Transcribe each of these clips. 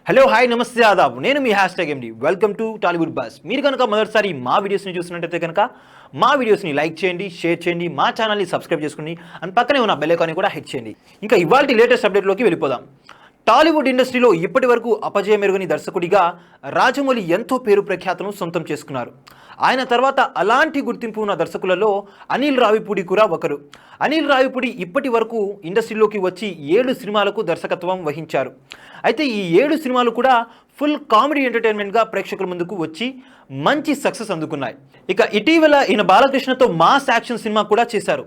Hello hi నమస్తే ఆదాబ్ నేను మీ #MD welcome to Tollywood bus. మీరు కనుక మొదటిసారి మా వీడియోస్ని చూసినట్టయితే కనుక మా వీడియోస్ని లైక్ చేయండి, షేర్ చేయండి, మా ఛానల్ని సబ్స్క్రైబ్ చేసుకోండి అండ్ పక్కనే ఉన్న బెల్ ఐకాన్ని కూడా హిట్ చేయండి. ఇంకా ఇవాల్టి లేటెస్ట్ అప్డేట్లోకి వెళ్ళిపోదాం. టాలీవుడ్ ఇండస్ట్రీలో ఇప్పటి వరకు అపజయమెరుగని దర్శకుడిగా రాజమౌళి ఎంతో పేరు ప్రఖ్యాతను సొంతం చేసుకున్నారు. ఆయన తర్వాత అలాంటి గుర్తింపు ఉన్న దర్శకులలో అనిల్ రావిపూడి కూడా ఒకరు. అనిల్ రావిపూడి ఇప్పటి వరకు ఇండస్ట్రీలోకి వచ్చి 7 సినిమాలకు దర్శకత్వం వహించారు. అయితే ఈ 7 సినిమాలు కూడా ఫుల్ కామెడీ ఎంటర్టైన్మెంట్గా ప్రేక్షకుల ముందుకు వచ్చి మంచి సక్సెస్ అందుకున్నాయి. ఇక ఇటీవల ఈయన బాలకృష్ణతో మాస్ యాక్షన్ సినిమా కూడా చేశారు.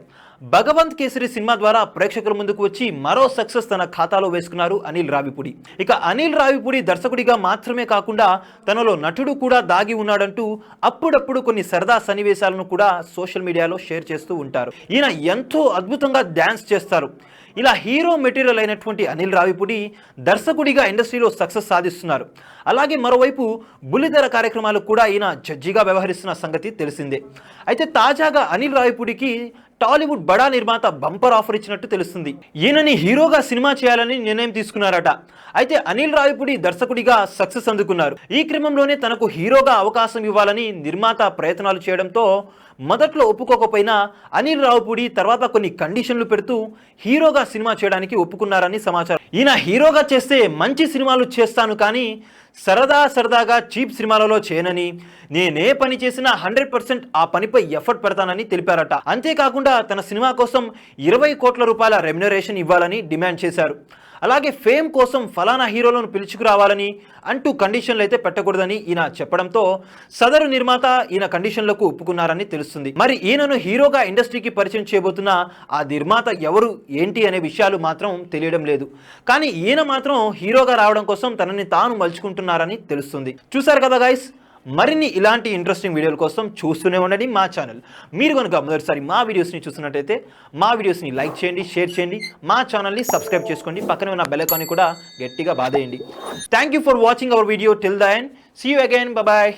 భగవంత్ కేసరి సినిమా ద్వారా ప్రేక్షకుల ముందుకు వచ్చి మరో సక్సెస్ తన ఖాతాలో వేసుకున్నారు అనిల్ రావిపూడి. ఇక అనిల్ రావిపూడి దర్శకుడిగా మాత్రమే కాకుండా తనలో నటుడు కూడా దాగి ఉన్నాడంటూ అప్పుడప్పుడు కొన్ని సరదా సన్నివేశాలను కూడా సోషల్ మీడియాలో షేర్ చేస్తూ ఉంటారు. ఈయన ఎంతో అద్భుతంగా డ్యాన్స్ చేస్తారు. ఇలా హీరో మెటీరియల్ అయినటువంటి అనిల్ రావిపూడి దర్శకుడిగా ఇండస్ట్రీలో సక్సెస్ సాధిస్తున్నారు. అలాగే మరోవైపు బుల్లితెర కార్యక్రమాలకు కూడా ఈయన జడ్జిగా వ్యవహరిస్తున్న సంగతి తెలిసిందే. అయితే తాజాగా అనిల్ రావిపూడికి టాలీవుడ్ బడా నిర్మాత బంపర్ ఆఫర్ ఇచ్చినట్టు తెలుస్తుంది. ఈయనని హీరోగా సినిమా చేయాలని నిర్ణయం తీసుకున్నారట. అయితే అనిల్ రావిపూడి దర్శకుడిగా సక్సెస్ అందుకున్నారు. ఈ క్రమంలోనే తనకు హీరోగా అవకాశం ఇవ్వాలని నిర్మాత ప్రయత్నాలు చేయడంతో మొదట్లో ఒప్పుకోకపోయినా అనిల్ రావిపూడి తర్వాత కొన్ని కండిషన్లు పెడుతూ హీరోగా సినిమా చేయడానికి ఒప్పుకున్నారని సమాచారం. ఈయన హీరోగా చేస్తే మంచి సినిమాలు చేస్తాను కానీ సరదాగా చీప్ సినిమాలలో చేయనని, నేనే పని చేసినా 100% ఆ పనిపై ఎఫర్ట్ పెడతానని తెలిపారట. అంతేకాకుండా తన సినిమా కోసం 20 కోట్ల రూపాయల రెమ్యునరేషన్ ఇవ్వాలని డిమాండ్ చేశారు. అలాగే ఫేమ్ కోసం ఫలానా హీరోలను పిలుచుకురావాలని అంటూ కండిషన్లు అయితే పెట్టకూడదని ఈయన చెప్పడంతో సదరు నిర్మాత ఈయన కండిషన్లకు ఒప్పుకున్నారని తెలుస్తుంది. మరి ఈయనను హీరోగా ఇండస్ట్రీకి పరిచయం చేయబోతున్న ఆ నిర్మాత ఎవరు ఏంటి అనే విషయాలు మాత్రం తెలియడం లేదు. కానీ ఈయన మాత్రం హీరోగా రావడం కోసం తనని తాను మలుచుకుంటున్నారని తెలుస్తుంది. చూసారు కదా గైస్, మరిన్ని ఇలాంటి ఇంట్రెస్టింగ్ వీడియోల కోసం చూస్తూనే ఉండండి మా ఛానల్. మీరు కనుక మొదటిసారి మా వీడియోస్ని చూస్తున్నట్టయితే మా వీడియోస్ని లైక్ చేయండి, షేర్ చేయండి, మా ఛానల్ని సబ్స్క్రైబ్ చేసుకోండి, పక్కనే ఉన్న బెల్ ఐకాన్ని కూడా గట్టిగా బాదేయండి. Thank you for watching our video till the end. See you again. Bye.